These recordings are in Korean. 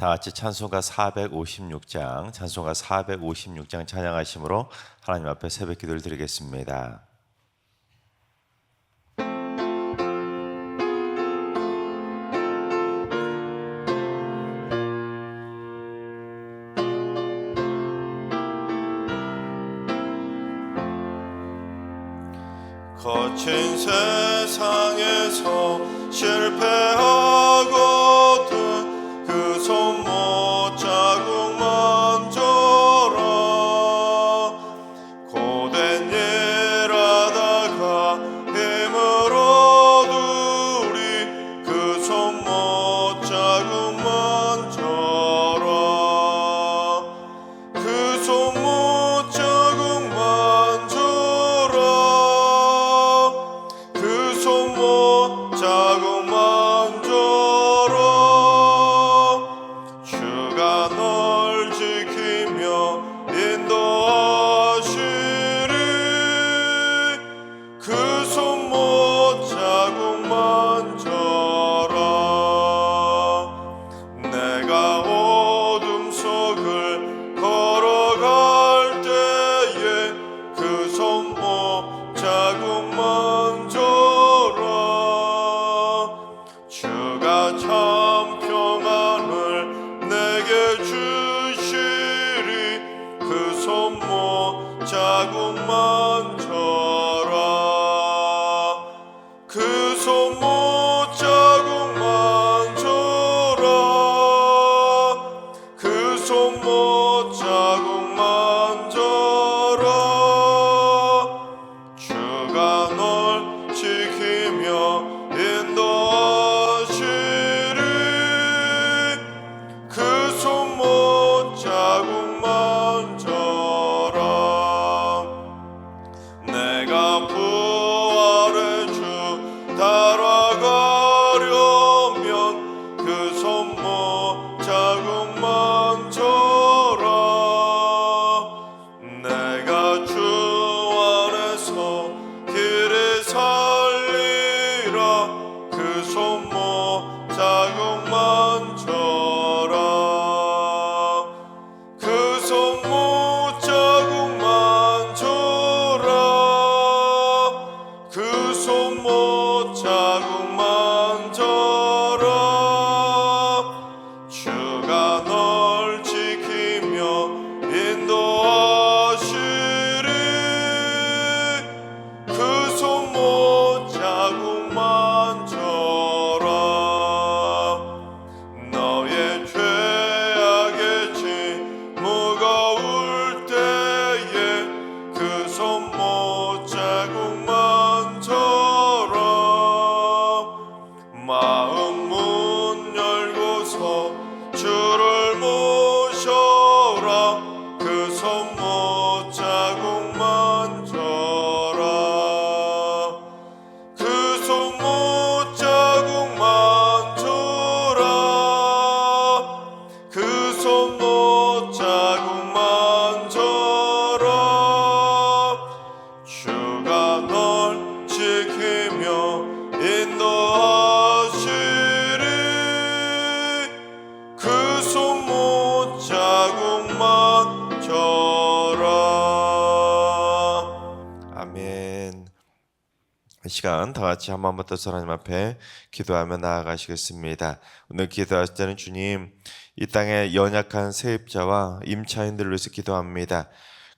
다 같이 찬송가 456장, 찬송가 456장 찬양하심으로 하나님 앞에 새벽 기도를 드리겠습니다. 거친 세상에서 실패하거든 그 손못 자국만 줘라. 고된 일 하다가 힘을 얻으리 그 손못 자국만 줘라. 그 손못 자국만 줘라. 그 손못 자국만 줘라. 주가 널 지키며 인도하시리. 그 손못 자국만 줘라. 내가 어둠 속을 걸어갈 때에 그 손못 자국만 줘라. 주가 참 평안을 내게 주시리. 그 손못 자국만 줘라. 그 손못 자국만 줘라. 그 손못 자국만 줘라. 주가 널 지키며 인도하시리. 그 손못 자국만 줘라. 내가 부활의 주 따라가려면 그 손못 자국만 줘라. 내가 주 안에서 길을 살리라. 그 손못 자국만 줘라. 그 손못 자국만 줘라. 그 손못 자국만 줘라. 주가 널 지키며 인도하시리. 그 손못 자국만 줘라. 너의 죄악의 짐 무거울 때에 그 손못 자국만 줘라. 마음 문 열고서 주를 모셔라. 그 손못 자국만 줘라. 그 손못 자국만 줘라. 그 손못 자국만 줘라. 주가 널 지키며 인도하시리. 그 손못 자국만 줘라. 아멘. 이 시간 다 같이 한 마음부터 하나님 앞에 기도하며 나아가시겠습니다. 오늘 기도하실 때는 주님, 이 땅의 연약한 세입자와 임차인들을 위해서 기도합니다.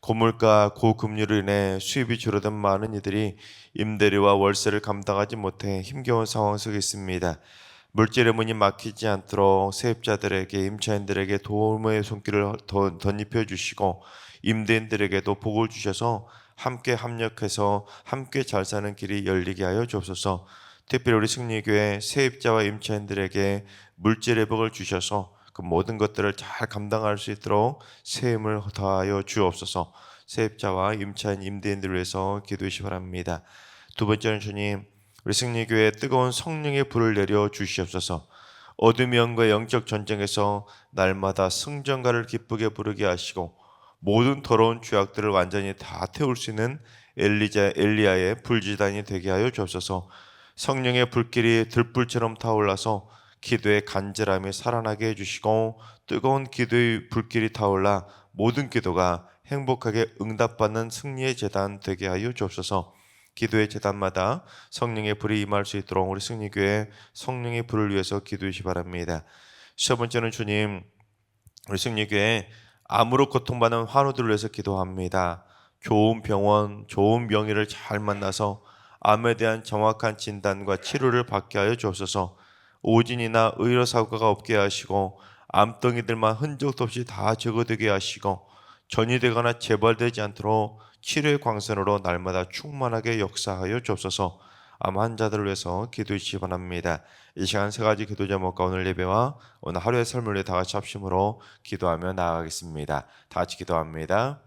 고물가, 고금리로 인해 수입이 줄어든 많은 이들이 임대료와 월세를 감당하지 못해 힘겨운 상황 속에 있습니다. 물질의 문이 막히지 않도록 세입자들에게, 임차인들에게 도움의 손길을 덧입혀 주시고 임대인들에게도 복을 주셔서 함께 합력해서 함께 잘 사는 길이 열리게 하여 주옵소서. 특별히 우리 승리교회 세입자와 임차인들에게 물질의 복을 주셔서 그 모든 것들을 잘 감당할 수 있도록 세임을 더하여 주옵소서. 세입자와 임차인, 임대인들을 위해서 기도하시 바랍니다. 두 번째는 주님, 우리 승리교회에 뜨거운 성령의 불을 내려 주시옵소서. 어둠의 영과 영적 전쟁에서 날마다 승전가를 기쁘게 부르게 하시고 모든 더러운 죄악들을 완전히 다 태울 수 있는 엘리야의 불지단이 되게 하여 주옵소서. 성령의 불길이 들불처럼 타올라서 기도의 간절함이 살아나게 해주시고 뜨거운 기도의 불길이 타올라 모든 기도가 행복하게 응답받는 승리의 제단 되게 하여 주옵소서. 기도의 제단마다 성령의 불이 임할 수 있도록 우리 승리교회 성령의 불을 위해서 기도하시 바랍니다. 첫 번째는 주님, 우리 승리교회 암으로 고통받는 환우들을 위해서 기도합니다. 좋은 병원, 좋은 명의를 잘 만나서 암에 대한 정확한 진단과 치료를 받게 하여 주옵소서. 오진이나 의료사고가 없게 하시고 암덩이들만 흔적도 없이 다 제거되게 하시고 전이되거나 재발되지 않도록 치료의 광선으로 날마다 충만하게 역사하여 주옵소서. 암 환자들을 위해서 기도해 주시기 바랍니다. 이 시간 세 가지 기도 제목과 오늘 예배와 오늘 하루의 삶을 위해 다 같이 합심으로 기도하며 나아가겠습니다. 다 같이 기도합니다.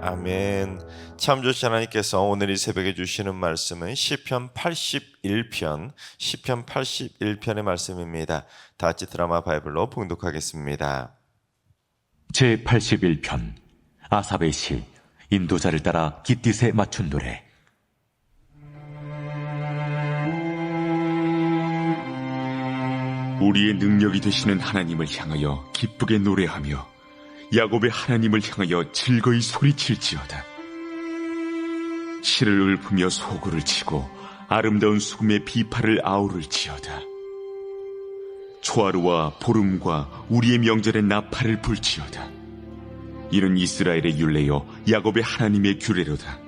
아멘. 참 좋으신 하나님께서 오늘 이 새벽에 주시는 말씀은 시편 81편의 말씀입니다. 다 같이 드라마 바이블로 봉독하겠습니다. 제81편 아삽의 시 인도자를 따라 깃딧에 맞춘 노래. 우리의 능력이 되시는 하나님을 향하여 기쁘게 노래하며 야곱의 하나님을 향하여 즐거이 소리칠지어다. 실을 읊으며 소구를 치고 아름다운 수금의 비파를 아우를지어다. 초하루와 보름과 우리의 명절에 나팔을 불지어다. 이는 이스라엘의 율례요 야곱의 하나님의 규례로다.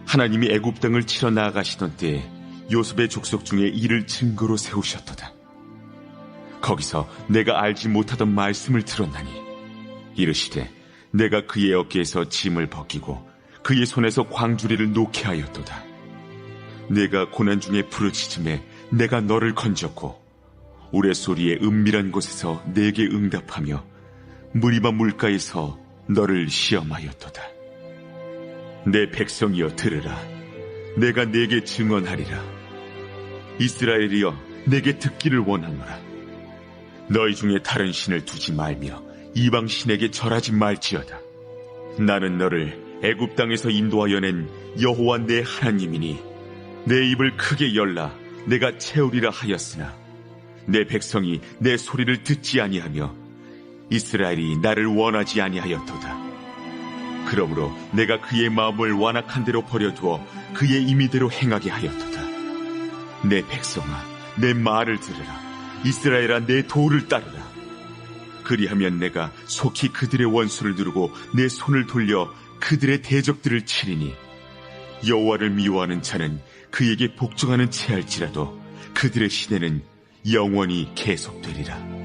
하나님이 애굽 땅을 치러 나아가시던 때에 요셉의 족속 중에 이를 증거로 세우셨도다. 거기서 내가 알지 못하던 말씀을 들었나니 이르시되 내가 그의 어깨에서 짐을 벗기고 그의 손에서 광주리를 놓게 하였도다. 내가 고난 중에 부르짖음에 내가 너를 건졌고 우레소리의 은밀한 곳에서 내게 응답하며 무리바 물가에서 너를 시험하였도다. 내 백성이여 들으라. 내가 내게 증언하리라. 이스라엘이여 내게 듣기를 원하노라. 너희 중에 다른 신을 두지 말며 이방 신에게 절하지 말지어다. 나는 너를 애굽 땅에서 인도하여 낸 여호와 내 하나님이니 내 입을 크게 열라 내가 채우리라 하였으나 내 백성이 내 소리를 듣지 아니하며 이스라엘이 나를 원하지 아니하였도다. 그러므로 내가 그의 마음을 완악한 대로 버려두어 그의 임의대로 행하게 하였도다. 내 백성아 내 말을 들으라. 이스라엘아 내 도를 따르라. 그리하면 내가 속히 그들의 원수를 누르고 내 손을 돌려 그들의 대적들을 치리니 여호와를 미워하는 자는 그에게 복종하는 채할지라도 그들의 시대는 영원히 계속되리라.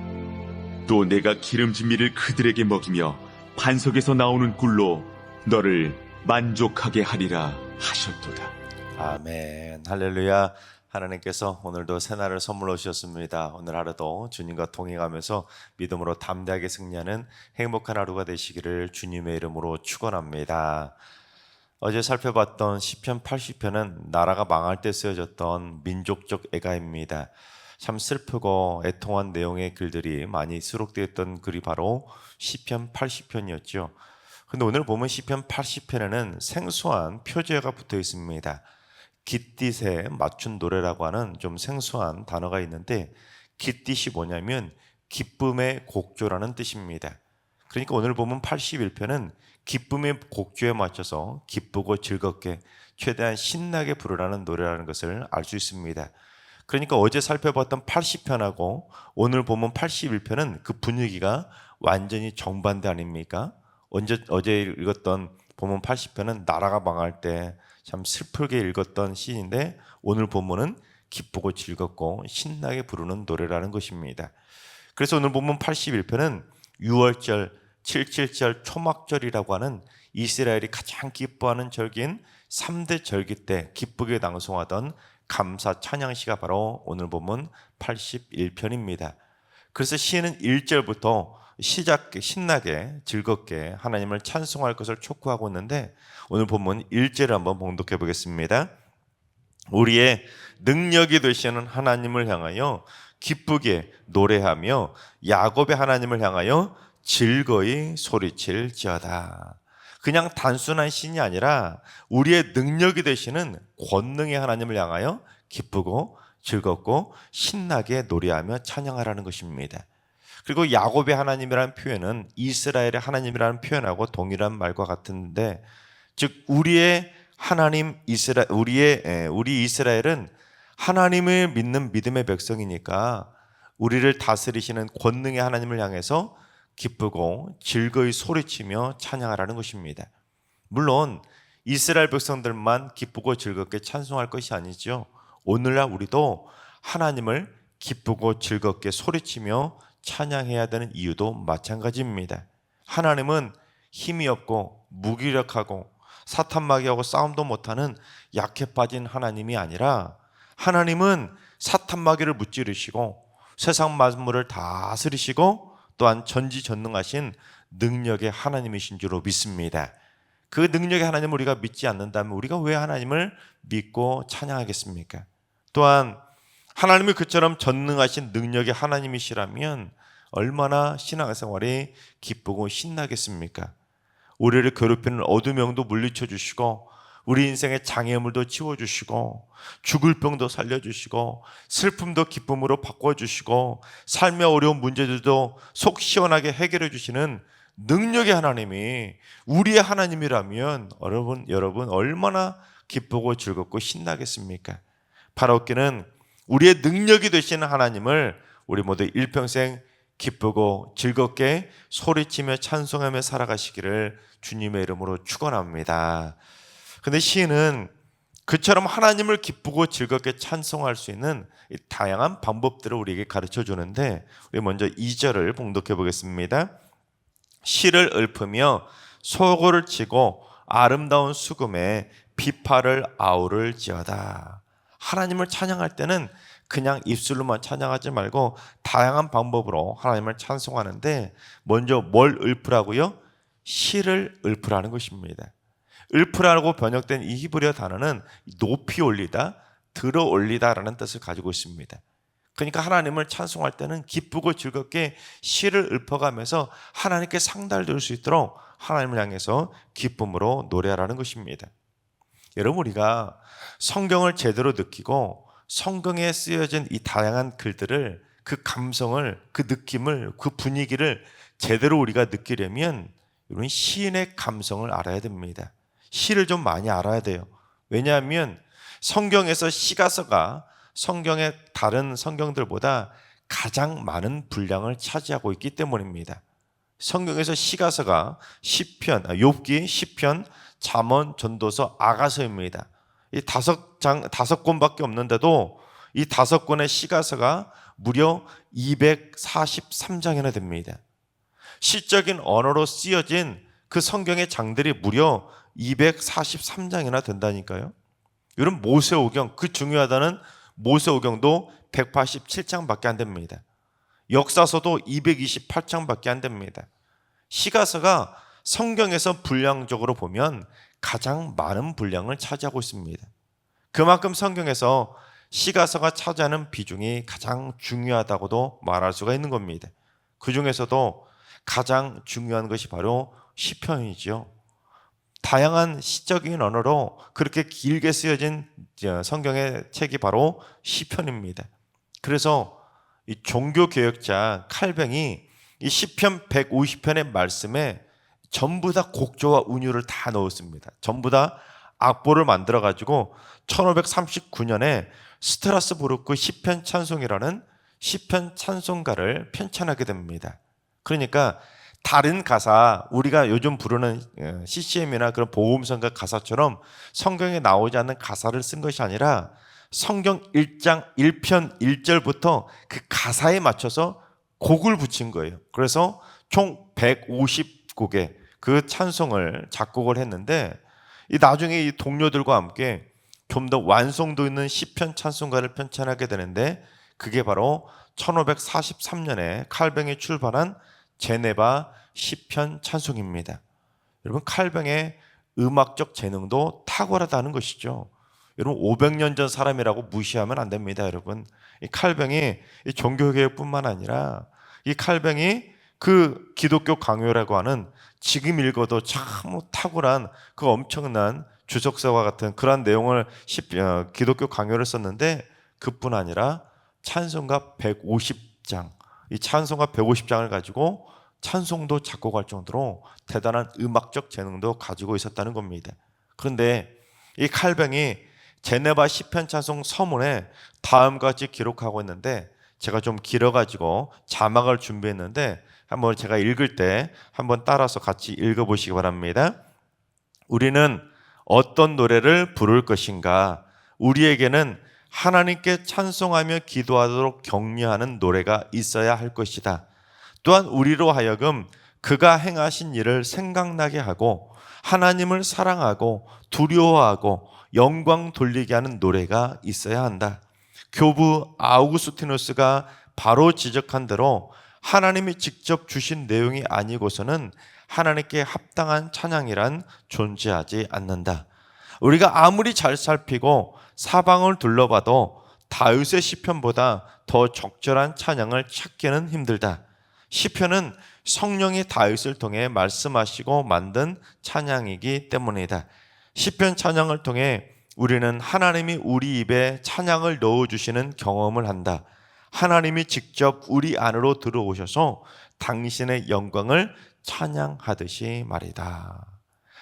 또 내가 기름진미를 그들에게 먹이며 반석에서 나오는 꿀로 너를 만족하게 하리라 하셨도다. 아멘. 할렐루야. 하나님께서 오늘도 새날을 선물로 주셨습니다. 오늘 하루도 주님과 동행하면서 믿음으로 담대하게 승리하는 행복한 하루가 되시기를 주님의 이름으로 축원합니다. 어제 살펴봤던 시편 80편은 나라가 망할 때 쓰여졌던 민족적 애가입니다. 참 슬프고 애통한 내용의 글들이 많이 수록되어 있던 글이 바로 시편 80편이었죠. 근데 오늘 보면 시편 80편에는 생소한 표제가 붙어 있습니다. 깃딧에 맞춘 노래라고 하는 좀 생소한 단어가 있는데 깃딧이 뭐냐면 기쁨의 곡조라는 뜻입니다. 그러니까 오늘 보면 81편은 기쁨의 곡조에 맞춰서 기쁘고 즐겁게 최대한 신나게 부르라는 노래라는 것을 알 수 있습니다. 그러니까 어제 살펴봤던 80편하고 오늘 보면 81편은 그 분위기가 완전히 정반대 아닙니까? 어제 읽었던 보면 80편은 나라가 망할 때 참 슬프게 읽었던 시인데 오늘 본문은 기쁘고 즐겁고 신나게 부르는 노래라는 것입니다. 그래서 오늘 본문 81편은 6월절, 77절, 초막절이라고 하는 이스라엘이 가장 기뻐하는 절기인 3대 절기 때 기쁘게 낭송하던 감사 찬양시가 바로 오늘 본문 81편입니다. 그래서 시인은 1절부터 신나게 즐겁게 하나님을 찬송할 것을 촉구하고 있는데 오늘 본문 1절을 한번 봉독해 보겠습니다. 우리의 능력이 되시는 하나님을 향하여 기쁘게 노래하며 야곱의 하나님을 향하여 즐거이 소리칠지어다. 그냥 단순한 신이 아니라 우리의 능력이 되시는 권능의 하나님을 향하여 기쁘고 즐겁고 신나게 노래하며 찬양하라는 것입니다. 그리고 야곱의 하나님이라는 표현은 이스라엘의 하나님이라는 표현하고 동일한 말과 같은데, 즉 우리의 하나님 우리 이스라엘은 하나님을 믿는 믿음의 백성이니까 우리를 다스리시는 권능의 하나님을 향해서 기쁘고 즐거이 소리치며 찬양하라는 것입니다. 물론 이스라엘 백성들만 기쁘고 즐겁게 찬송할 것이 아니죠. 오늘날 우리도 하나님을 기쁘고 즐겁게 소리치며 찬양해야 되는 이유도 마찬가지입니다. 하나님은 힘이 없고 무기력하고 사탄마귀하고 싸움도 못하는 약해 빠진 하나님이 아니라 하나님은 사탄마귀를 무찌르시고 세상 만물을 다스리시고 또한 전지전능하신 능력의 하나님이신 줄로 믿습니다. 그 능력의 하나님을 우리가 믿지 않는다면 우리가 왜 하나님을 믿고 찬양하겠습니까? 또한 하나님이 그처럼 전능하신 능력의 하나님이시라면 얼마나 신앙생활이 기쁘고 신나겠습니까? 우리를 괴롭히는 어두명도 물리쳐 주시고 우리 인생의 장애물도 치워주시고 죽을 병도 살려주시고 슬픔도 기쁨으로 바꿔주시고 삶의 어려운 문제들도 속 시원하게 해결해 주시는 능력의 하나님이 우리의 하나님이라면 여러분 얼마나 기쁘고 즐겁고 신나겠습니까? 바라옵기는 우리의 능력이 되시는 하나님을 우리 모두 일평생 기쁘고 즐겁게 소리치며 찬송하며 살아가시기를 주님의 이름으로 축원합니다. 근데 시인은 그처럼 하나님을 기쁘고 즐겁게 찬송할 수 있는 다양한 방법들을 우리에게 가르쳐 주는데, 우리 먼저 2절을 봉독해 보겠습니다. 시를 읊으며 소고를 치고 아름다운 수금에 비파를 아우를지어다. 하나님을 찬양할 때는 그냥 입술로만 찬양하지 말고 다양한 방법으로 하나님을 찬송하는데, 먼저 뭘 읊으라고요? 시를 읊으라는 것입니다. 읊으라고 번역된 이 히브리어 단어는 높이 올리다, 들어 올리다라는 뜻을 가지고 있습니다. 그러니까 하나님을 찬송할 때는 기쁘고 즐겁게 시를 읊어가면서 하나님께 상달될 수 있도록 하나님을 향해서 기쁨으로 노래하라는 것입니다. 여러분, 우리가 성경을 제대로 느끼고 성경에 쓰여진 이 다양한 글들을, 그 감성을, 그 느낌을, 그 분위기를 제대로 우리가 느끼려면 여러분, 시인의 감성을 알아야 됩니다. 시를 좀 많이 알아야 돼요. 왜냐하면 성경에서 시가서가 성경의 다른 성경들보다 가장 많은 분량을 차지하고 있기 때문입니다. 성경에서 시가서가 시편, 욥기, 시편, 잠언, 전도서, 아가서입니다. 이 5권밖에 없는데도 이 5권의 시가서가 무려 243장이나 됩니다. 시적인 언어로 쓰여진 그 성경의 장들이 무려 243장이나 된다니까요. 이런 모세오경, 그 중요하다는 모세오경도 187장밖에 안 됩니다. 역사서도 228장밖에 안 됩니다. 시가서가 성경에서 분량적으로 보면 가장 많은 분량을 차지하고 있습니다. 그만큼 성경에서 시가서가 차지하는 비중이 가장 중요하다고도 말할 수가 있는 겁니다. 그 중에서도 가장 중요한 것이 바로 시편이지요. 다양한 시적인 언어로 그렇게 길게 쓰여진 성경의 책이 바로 시편입니다. 그래서 이 종교개혁자 칼뱅이 이 시편 150편의 말씀에 전부 다 곡조와 운율을 다 넣었습니다. 전부 다 악보를 만들어가지고 1539년에 스트라스부르크 시편 찬송이라는 시편 찬송가를 편찬하게 됩니다. 그러니까 다른 가사, 우리가 요즘 부르는 CCM이나 그런 복음성가 가사처럼 성경에 나오지 않는 가사를 쓴 것이 아니라 성경 1장 1편 1절부터 그 가사에 맞춰서 곡을 붙인 거예요. 그래서 총 150곡의 그 찬송을 작곡을 했는데, 이 나중에 이 동료들과 함께 좀 더 완성도 있는 시편 찬송가를 편찬하게 되는데, 그게 바로 1543년에 칼뱅이 출판한 제네바 시편 찬송입니다. 여러분, 칼뱅의 음악적 재능도 탁월하다는 것이죠. 여러분, 500년 전 사람이라고 무시하면 안 됩니다. 여러분, 이 칼뱅이 이 종교개혁뿐만 아니라 이 칼뱅이 그 기독교 강요라고 하는, 지금 읽어도 참 탁월한 그 엄청난 주석서와 같은 그러한 내용을 기독교 강요를 썼는데, 그뿐 아니라 찬송가 150장, 이 찬송가 150장을 가지고 찬송도 작곡할 정도로 대단한 음악적 재능도 가지고 있었다는 겁니다. 그런데 이 칼뱅이 제네바 시편 찬송 서문에 다음과 같이 기록하고 있는데, 제가 좀 길어가지고 자막을 준비했는데 한번 제가 읽을 때 한번 따라서 같이 읽어보시기 바랍니다. 우리는 어떤 노래를 부를 것인가? 우리에게는 하나님께 찬송하며 기도하도록 격려하는 노래가 있어야 할 것이다. 또한 우리로 하여금 그가 행하신 일을 생각나게 하고 하나님을 사랑하고 두려워하고 영광 돌리게 하는 노래가 있어야 한다. 교부 아우구스티누스가 바로 지적한 대로 하나님이 직접 주신 내용이 아니고서는 하나님께 합당한 찬양이란 존재하지 않는다. 우리가 아무리 잘 살피고 사방을 둘러봐도 다윗의 시편보다 더 적절한 찬양을 찾기는 힘들다. 시편은 성령이 다윗을 통해 말씀하시고 만든 찬양이기 때문이다. 시편 찬양을 통해 우리는 하나님이 우리 입에 찬양을 넣어주시는 경험을 한다. 하나님이 직접 우리 안으로 들어오셔서 당신의 영광을 찬양하듯이 말이다.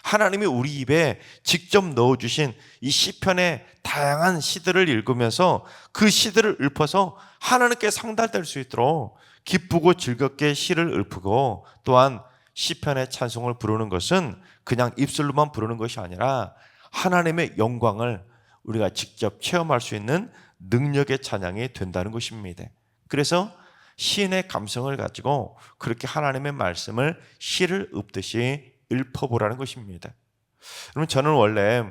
하나님이 우리 입에 직접 넣어주신 이 시편의 다양한 시들을 읽으면서 그 시들을 읊어서 하나님께 상달될 수 있도록 기쁘고 즐겁게 시를 읊고, 또한 시편의 찬송을 부르는 것은 그냥 입술로만 부르는 것이 아니라 하나님의 영광을 우리가 직접 체험할 수 있는 능력의 찬양이 된다는 것입니다. 그래서 시인의 감성을 가지고 그렇게 하나님의 말씀을 시를 읊듯이 읊어보라는 것입니다. 그러면 저는 원래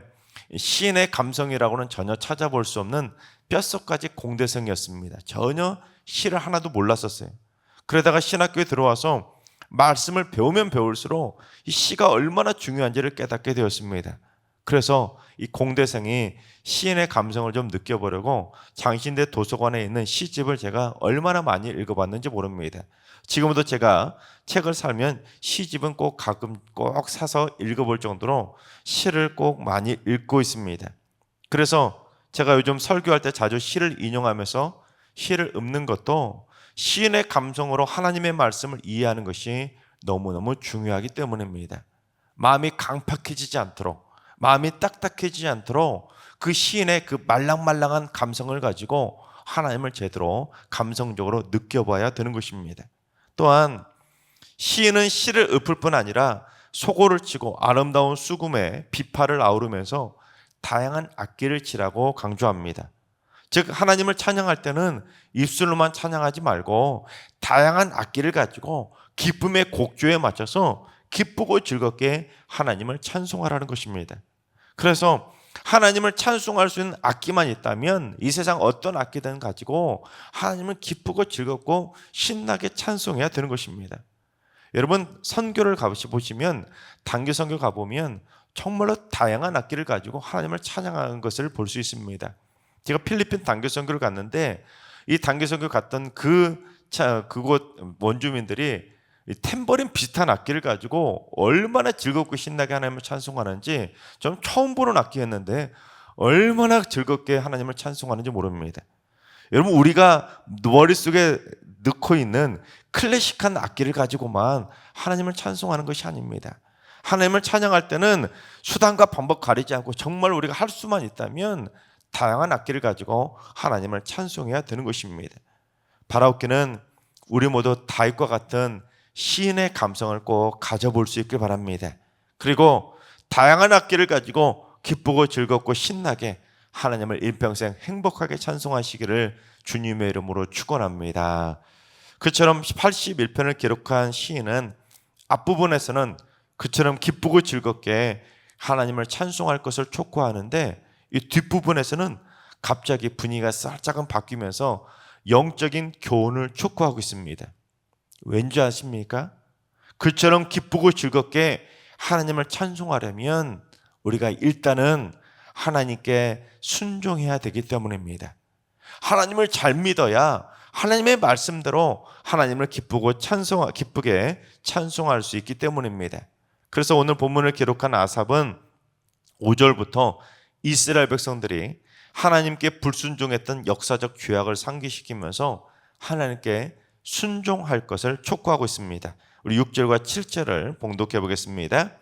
시인의 감성이라고는 전혀 찾아볼 수 없는 뼛속까지 공대생이었습니다. 전혀 시를 하나도 몰랐었어요. 그러다가 신학교에 들어와서 말씀을 배우면 배울수록 이 시가 얼마나 중요한지를 깨닫게 되었습니다. 그래서 이 공대생이 시인의 감성을 좀 느껴보려고 장신대 도서관에 있는 시집을 제가 얼마나 많이 읽어봤는지 모릅니다. 지금도 제가 책을 사면 시집은 꼭 가끔 꼭 사서 읽어볼 정도로 시를 꼭 많이 읽고 있습니다. 그래서 제가 요즘 설교할 때 자주 시를 인용하면서 시를 읊는 것도 시인의 감성으로 하나님의 말씀을 이해하는 것이 너무너무 중요하기 때문입니다. 마음이 강팍해지지 않도록, 마음이 딱딱해지지 않도록 그 시인의 그 말랑말랑한 감성을 가지고 하나님을 제대로 감성적으로 느껴봐야 되는 것입니다. 또한 시인은 시를 읊을 뿐 아니라 소고를 치고 아름다운 수금에 비파를 아우르면서 다양한 악기를 치라고 강조합니다. 즉 하나님을 찬양할 때는 입술로만 찬양하지 말고 다양한 악기를 가지고 기쁨의 곡조에 맞춰서 기쁘고 즐겁게 하나님을 찬송하라는 것입니다. 그래서 하나님을 찬송할 수 있는 악기만 있다면 이 세상 어떤 악기든 가지고 하나님을 기쁘고 즐겁고 신나게 찬송해야 되는 것입니다. 여러분 선교를 가보시면 단기 선교 가보면 정말로 다양한 악기를 가지고 하나님을 찬양하는 것을 볼 수 있습니다. 제가 필리핀 단기 선교를 갔는데 이 단기 선교 갔던 그곳 원주민들이 탬버린 비슷한 악기를 가지고 얼마나 즐겁고 신나게 하나님을 찬송하는지 좀 처음 보는 악기였는데 얼마나 즐겁게 하나님을 찬송하는지 모릅니다. 여러분 우리가 머릿속에 넣고 있는 클래식한 악기를 가지고만 하나님을 찬송하는 것이 아닙니다. 하나님을 찬양할 때는 수단과 방법 가리지 않고 정말 우리가 할 수만 있다면 다양한 악기를 가지고 하나님을 찬송해야 되는 것입니다. 바라옵기는 우리 모두 다윗과 같은 시인의 감성을 꼭 가져볼 수 있길 바랍니다. 그리고 다양한 악기를 가지고 기쁘고 즐겁고 신나게 하나님을 일평생 행복하게 찬송하시기를 주님의 이름으로 축원합니다. 그처럼 81편을 기록한 시인은 앞부분에서는 그처럼 기쁘고 즐겁게 하나님을 찬송할 것을 촉구하는데 이 뒷부분에서는 갑자기 분위기가 살짝은 바뀌면서 영적인 교훈을 촉구하고 있습니다. 왠지 아십니까? 그처럼 기쁘고 즐겁게 하나님을 찬송하려면 우리가 일단은 하나님께 순종해야 되기 때문입니다. 하나님을 잘 믿어야 하나님의 말씀대로 하나님을 기쁘게 찬송할 수 있기 때문입니다. 그래서 오늘 본문을 기록한 아삽은 5절부터 이스라엘 백성들이 하나님께 불순종했던 역사적 죄악을 상기시키면서 하나님께 순종할 것을 촉구하고 있습니다. 우리 6절과 7절을 봉독해 보겠습니다.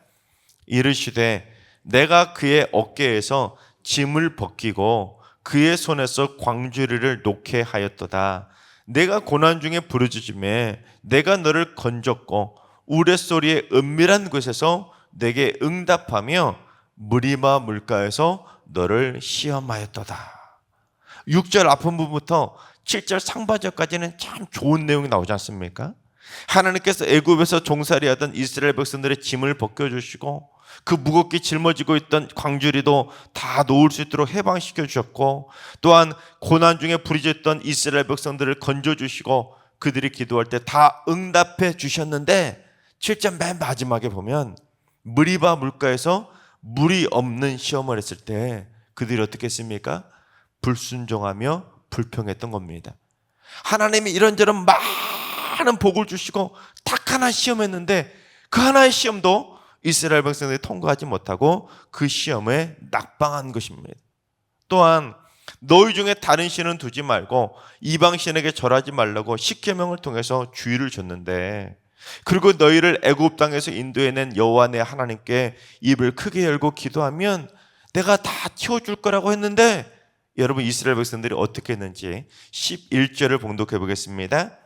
이르시되 내가 그의 어깨에서 짐을 벗기고 그의 손에서 광주리를 놓게 하였도다. 내가 고난 중에 부르짖음에 내가 너를 건졌고 우레소리의 은밀한 곳에서 내게 응답하며 무리마 물가에서 너를 시험하였도다. 6절 앞은 부분부터 7절 상반절까지는 참 좋은 내용이 나오지 않습니까? 하나님께서 애굽에서 종살이하던 이스라엘 백성들의 짐을 벗겨주시고 그 무겁게 짊어지고 있던 광주리도 다 놓을 수 있도록 해방시켜 주셨고, 또한 고난 중에 부르짖던 이스라엘 백성들을 건져주시고 그들이 기도할 때 다 응답해 주셨는데 7절 맨 마지막에 보면 무리바 물가에서 물이 없는 시험을 했을 때 그들이 어떻게 했습니까? 불순종하며 불평했던 겁니다. 하나님이 이런저런 많은 복을 주시고 딱 하나 시험했는데 그 하나의 시험도 이스라엘 백성들이 통과하지 못하고 그 시험에 낙방한 것입니다. 또한 너희 중에 다른 신은 두지 말고 이방 신에게 절하지 말라고 십계명을 통해서 주의를 줬는데, 그리고 너희를 애굽 땅에서 인도해낸 여호와 내 하나님께 입을 크게 열고 기도하면 내가 다 채워줄 거라고 했는데, 여러분 이스라엘 백성들이 어떻게 했는지 11절을 봉독해 보겠습니다.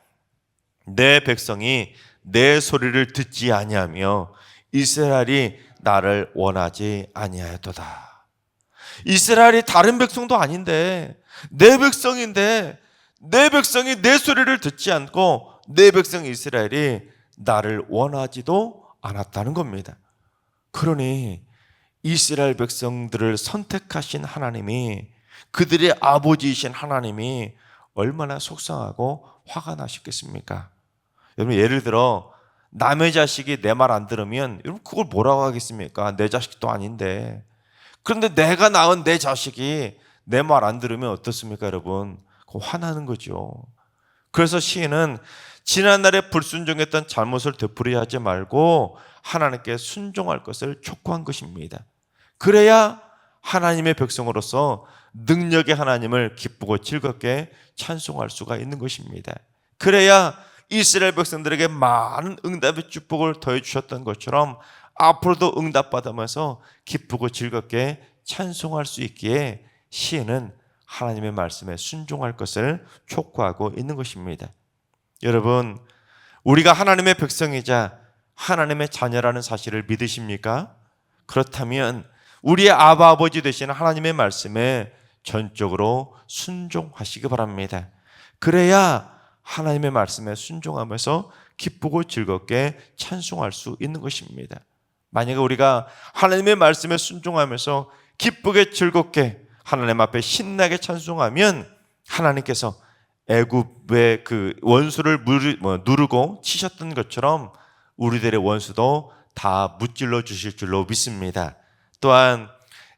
내 백성이 내 소리를 듣지 아니하며 이스라엘이 나를 원하지 아니하였도다. 이스라엘이 다른 백성도 아닌데 내 백성인데 내 백성이 내 소리를 듣지 않고 내 백성 이스라엘이 나를 원하지도 않았다는 겁니다. 그러니 이스라엘 백성들을 선택하신 하나님이, 그들의 아버지이신 하나님이 얼마나 속상하고 화가 나셨겠습니까? 여러분 예를 들어 남의 자식이 내 말 안 들으면 여러분 그걸 뭐라고 하겠습니까? 내 자식도 아닌데. 그런데 내가 낳은 내 자식이 내 말 안 들으면 어떻습니까 여러분? 그거 화나는 거죠. 그래서 시인은 지난날에 불순종했던 잘못을 되풀이하지 말고 하나님께 순종할 것을 촉구한 것입니다. 그래야 하나님의 백성으로서 능력의 하나님을 기쁘고 즐겁게 찬송할 수가 있는 것입니다. 그래야 이스라엘 백성들에게 많은 응답의 축복을 더해 주셨던 것처럼 앞으로도 응답받으면서 기쁘고 즐겁게 찬송할 수 있기에 시인은 하나님의 말씀에 순종할 것을 촉구하고 있는 것입니다. 여러분, 우리가 하나님의 백성이자 하나님의 자녀라는 사실을 믿으십니까? 그렇다면 우리의 아버지 되시는 하나님의 말씀에 전적으로 순종하시기 바랍니다. 그래야 하나님의 말씀에 순종하면서 기쁘고 즐겁게 찬송할 수 있는 것입니다. 만약에 우리가 하나님의 말씀에 순종하면서 기쁘게 즐겁게 하나님 앞에 신나게 찬송하면 하나님께서 애굽의 그 원수를 누르고 치셨던 것처럼 우리들의 원수도 다 무찔러 주실 줄로 믿습니다. 또한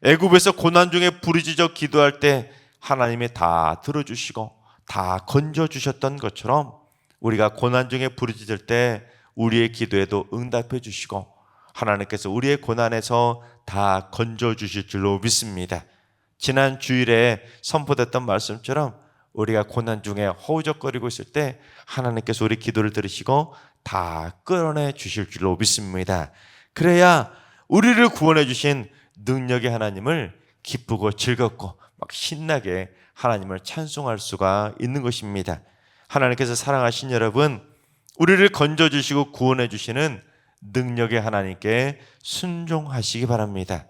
애굽에서 고난 중에 부르짖어 기도할 때 하나님이 다 들어주시고 다 건져주셨던 것처럼 우리가 고난 중에 부르짖을 때 우리의 기도에도 응답해 주시고 하나님께서 우리의 고난에서 다 건져주실 줄로 믿습니다. 지난 주일에 선포됐던 말씀처럼 우리가 고난 중에 허우적거리고 있을 때 하나님께서 우리 기도를 들으시고 다 끌어내 주실 줄로 믿습니다. 그래야 우리를 구원해 주신 능력의 하나님을 기쁘고 즐겁고 막 신나게 하나님을 찬송할 수가 있는 것입니다. 하나님께서 사랑하신 여러분, 우리를 건져주시고 구원해 주시는 능력의 하나님께 순종하시기 바랍니다.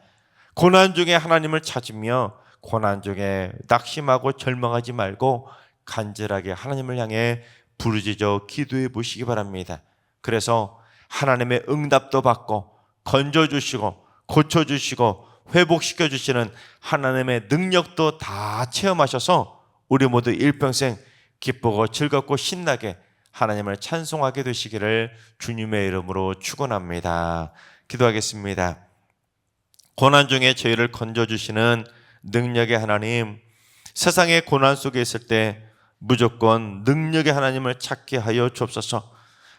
고난 중에 하나님을 찾으며 고난 중에 낙심하고 절망하지 말고 간절하게 하나님을 향해 부르짖어 기도해 보시기 바랍니다. 그래서 하나님의 응답도 받고 건져주시고 고쳐주시고 회복시켜주시는 하나님의 능력도 다 체험하셔서 우리 모두 일평생 기쁘고 즐겁고 신나게 하나님을 찬송하게 되시기를 주님의 이름으로 축원합니다. 기도하겠습니다. 고난 중에 저희를 건져주시는 능력의 하나님, 세상의 고난 속에 있을 때 무조건 능력의 하나님을 찾게 하여 주옵소서.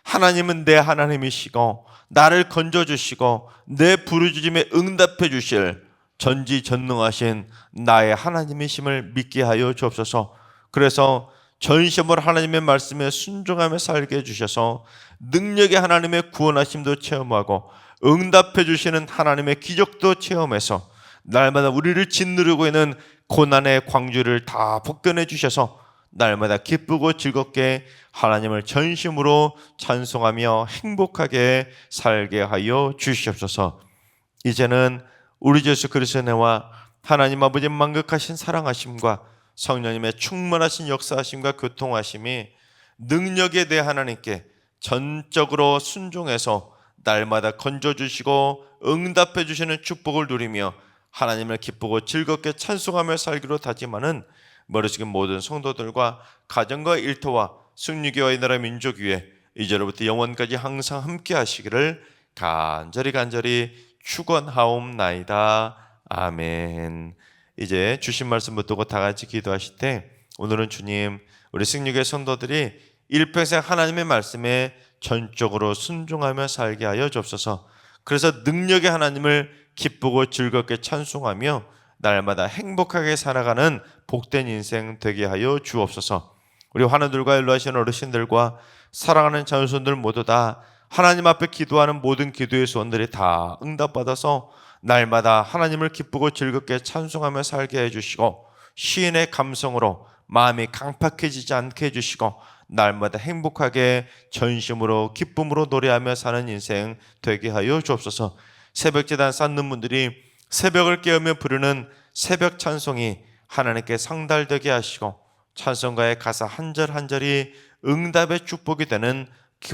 하나님은 내 하나님이시고 나를 건져주시고 내 부르짖음에 응답해 주실 전지전능하신 나의 하나님이심을 믿게 하여 주옵소서. 그래서 전심으로 하나님의 말씀에 순종하며 살게 해주셔서 능력의 하나님의 구원하심도 체험하고 응답해 주시는 하나님의 기적도 체험해서 날마다 우리를 짓누르고 있는 고난의 광주를 다 벗겨내 주셔서 날마다 기쁘고 즐겁게 하나님을 전심으로 찬송하며 행복하게 살게 하여 주시옵소서. 이제는 우리 주 예수 그리스도의 은혜와 하나님 아버지의 만극하신 사랑하심과 성령님의 충만하신 역사하심과 교통하심이 능력에 대해 하나님께 전적으로 순종해서 날마다 건져주시고 응답해 주시는 축복을 누리며 하나님을 기쁘고 즐겁게 찬송하며 살기로 다짐하는 머리숙인 모든 성도들과 가정과 일터와 승리교와 이 나라 민족 위에 이제로부터 영원까지 항상 함께 하시기를 간절히 축원하옵나이다. 아멘. 이제 주신 말씀 붙들고 다 같이 기도하실 때 오늘은 주님, 우리 승리교회 성도들이 일평생 하나님의 말씀에 전적으로 순종하며 살게 하여 주옵소서. 그래서 능력의 하나님을 기쁘고 즐겁게 찬송하며 날마다 행복하게 살아가는 복된 인생 되게 하여 주옵소서. 우리 환우들과 연로하신 어르신들과 사랑하는 자손들 모두 다 하나님 앞에 기도하는 모든 기도의 소원들이 다 응답받아서 날마다 하나님을 기쁘고 즐겁게 찬송하며 살게 해주시고, 시인의 감성으로 마음이 강팍해지지 않게 해주시고, 날마다 행복하게 전심으로 기쁨으로 노래하며 사는 인생 되게 하여 주옵소서. 새벽제단 쌓는 분들이 새벽을 깨우며 부르는 새벽 찬송이 하나님께 상달되게 하시고, 찬송가의 가사 한 절 한 절이 응답의 축복이 되는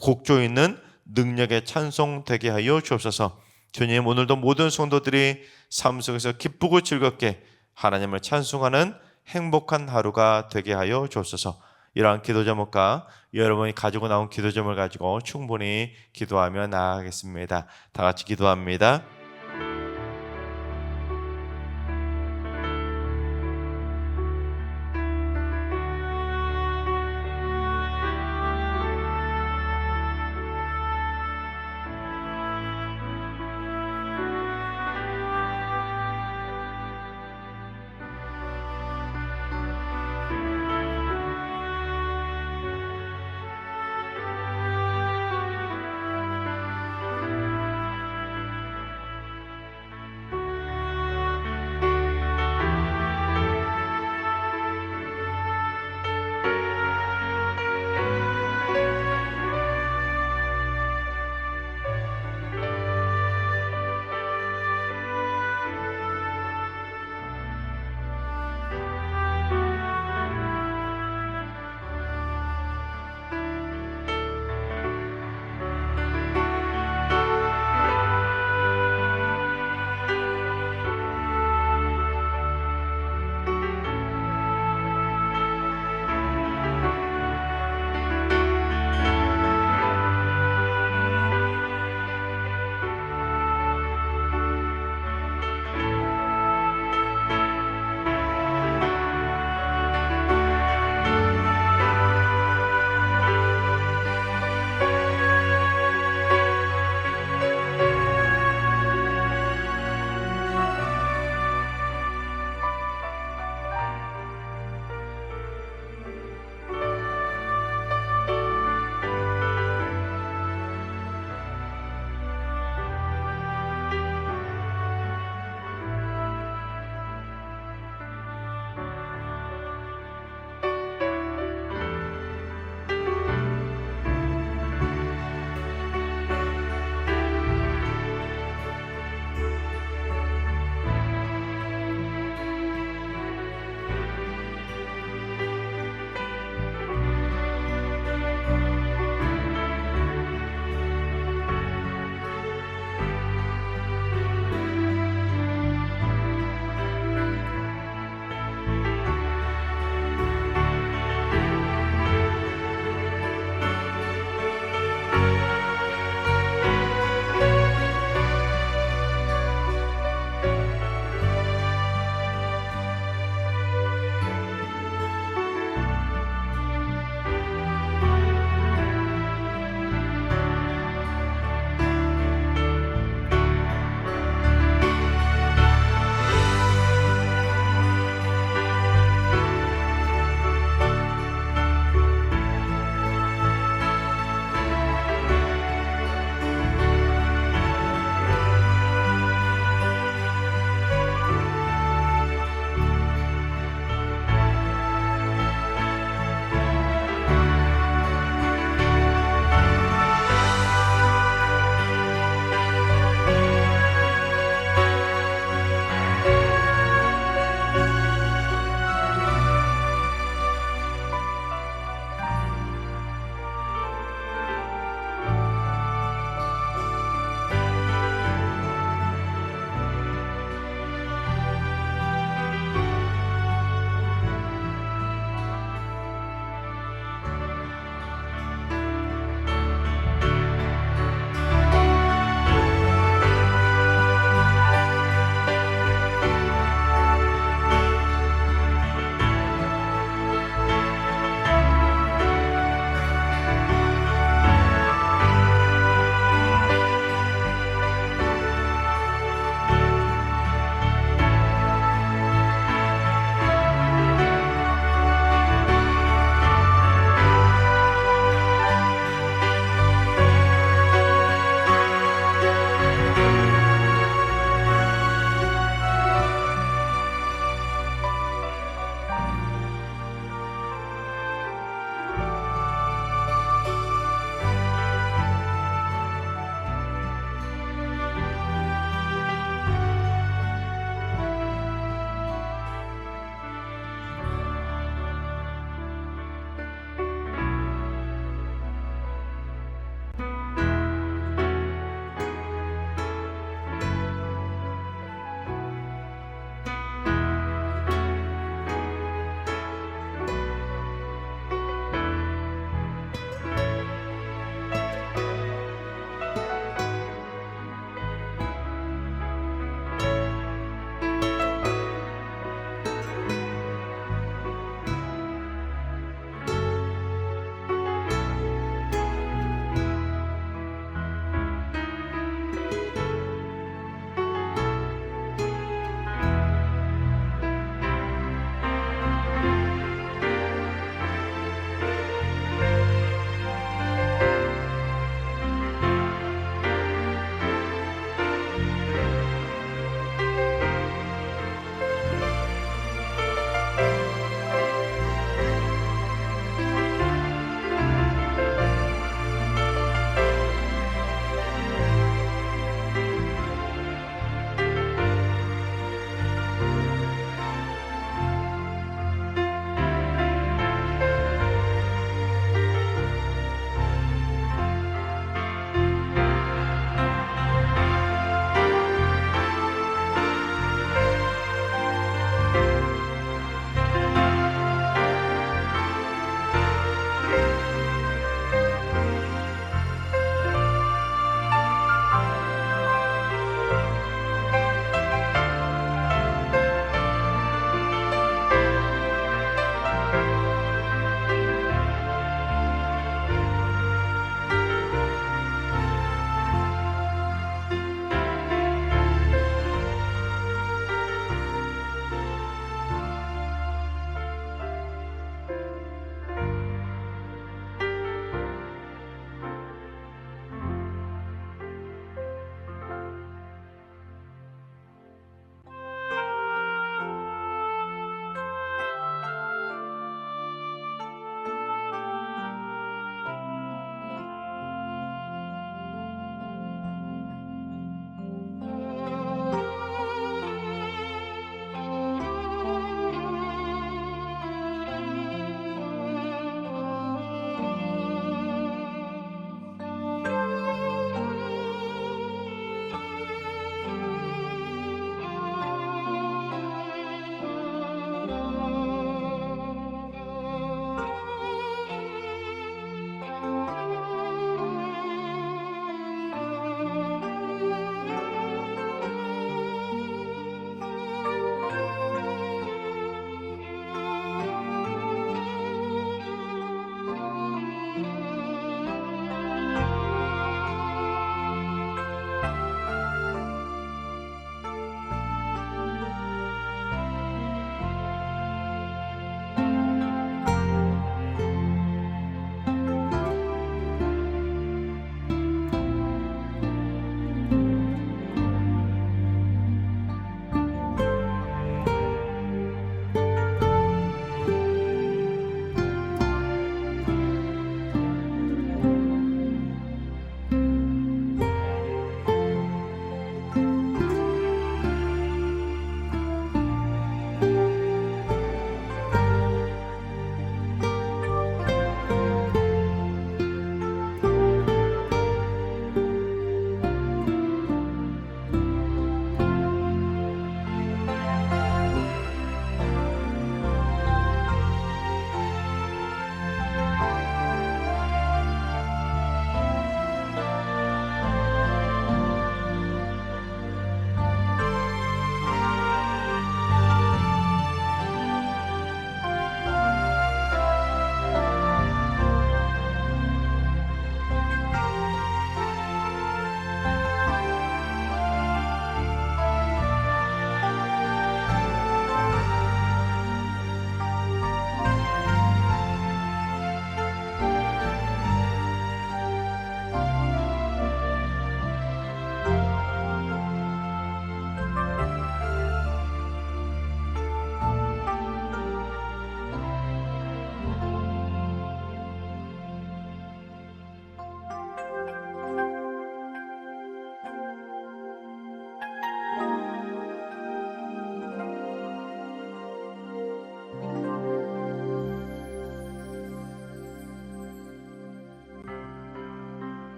곡조 있는 능력의 찬송 되게 하여 주옵소서. 주님, 오늘도 모든 성도들이 삶 속에서 기쁘고 즐겁게 하나님을 찬송하는 행복한 하루가 되게 하여 주옵소서. 이러한 기도 제목과 여러분이 가지고 나온 기도 제목을 가지고 충분히 기도하며 나아가겠습니다. 다 같이 기도합니다.